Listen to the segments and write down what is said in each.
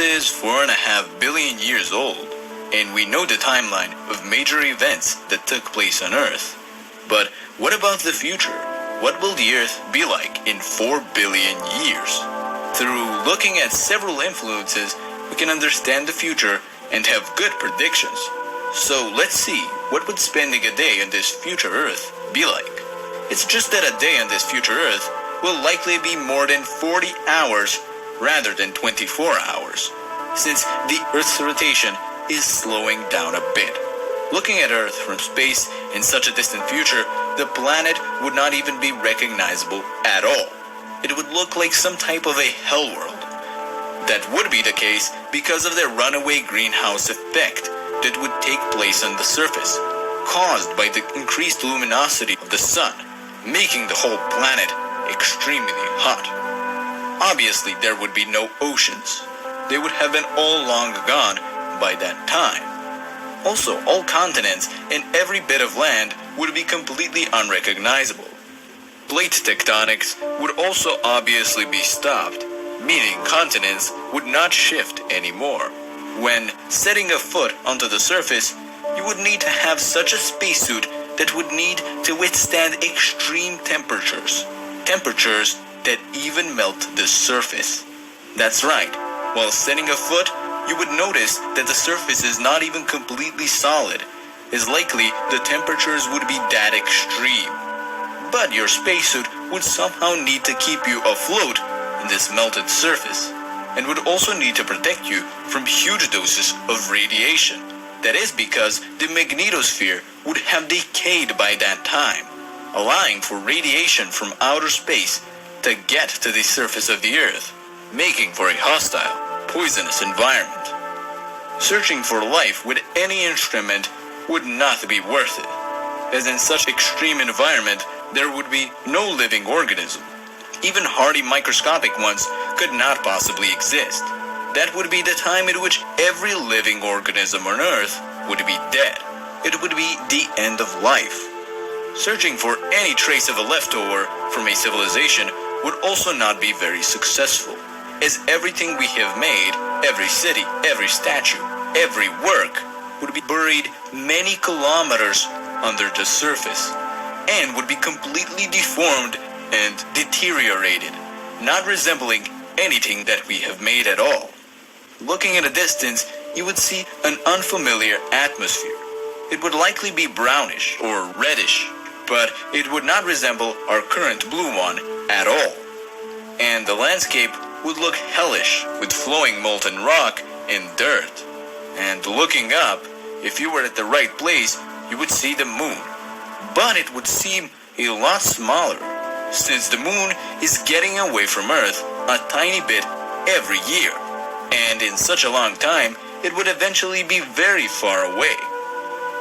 is 4.5 billion years old, and we know the timeline of major events that took place on Earth. But what about the future? What will the Earth be like in 4 billion years? Through looking at several influences, we can understand the future and have good predictions. So let's see, what would spending a day on this future Earth be like? It's just that a day on this future Earth will likely be more than 40 hours rather than 24 hours, since the Earth's rotation is slowing down a bit. Looking at Earth from space in such a distant future, the planet would not even be recognizable at all. It would look like some type of a hell world. That would be the case because of the runaway greenhouse effect that would take place on the surface, caused by the increased luminosity of the sun, making the whole planet extremely hot. Obviously, there would be no oceans. They would have been all long gone by that time. Also, all continents and every bit of land would be completely unrecognizable. Plate tectonics would also obviously be stopped, meaning continents would not shift anymore. When setting a foot onto the surface, you would need to have such a spacesuit that would need to withstand extreme temperatures. Temperatures that even melt the surface. That's right, while setting a foot, you would notice that the surface is not even completely solid. It's likely the temperatures would be that extreme. But your spacesuit would somehow need to keep you afloat in this melted surface, and would also need to protect you from huge doses of radiation. That is because the magnetosphere would have decayed by that time, allowing for radiation from outer space to get to the surface of the Earth, making for a hostile, poisonous environment. Searching for life with any instrument would not be worth it, as in such extreme environment there would be no living organism. Even hardy microscopic ones could not possibly exist. That would be the time in which every living organism on Earth would be dead. It would be the end of life. Searching for any trace of a leftover from a civilization would also not be very successful, as everything we have made, every city, every statue, every work, would be buried many kilometers under the surface, and would be completely deformed and deteriorated, not resembling anything that we have made at all. Looking at a distance, you would see an unfamiliar atmosphere. It would likely be brownish or reddish, but it would not resemble our current blue one at all. And the landscape would look hellish with flowing molten rock and dirt. And looking up, if you were at the right place, you would see the moon. But it would seem a lot smaller, since the moon is getting away from Earth a tiny bit every year. And in such a long time, it would eventually be very far away.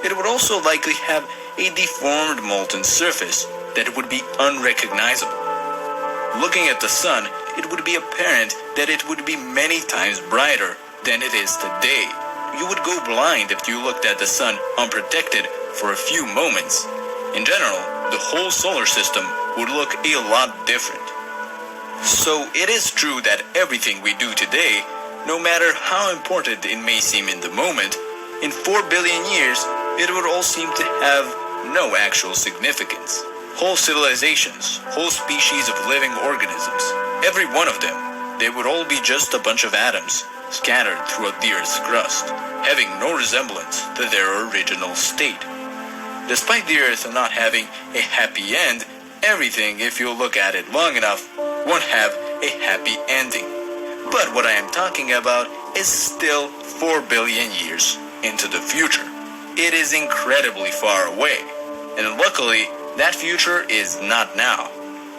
It would also likely have a deformed molten surface that would be unrecognizable. Looking at the sun, it would be apparent that it would be many times brighter than it is today. You would go blind if you looked at the sun unprotected for a few moments. In general, the whole solar system would look a lot different. So it is true that everything we do today, no matter how important it may seem in the moment, in 4 billion years, it would all seem to have no actual significance. Whole civilizations, whole species of living organisms, every one of them, they would all be just a bunch of atoms scattered throughout the Earth's crust, having no resemblance to their original state. Despite the Earth not having a happy end, everything, if you look at it long enough, won't have a happy ending. But what I am talking about is still 4 billion years into the future. It is incredibly far away, and luckily, that future is not now.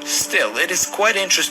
Still, it is quite interesting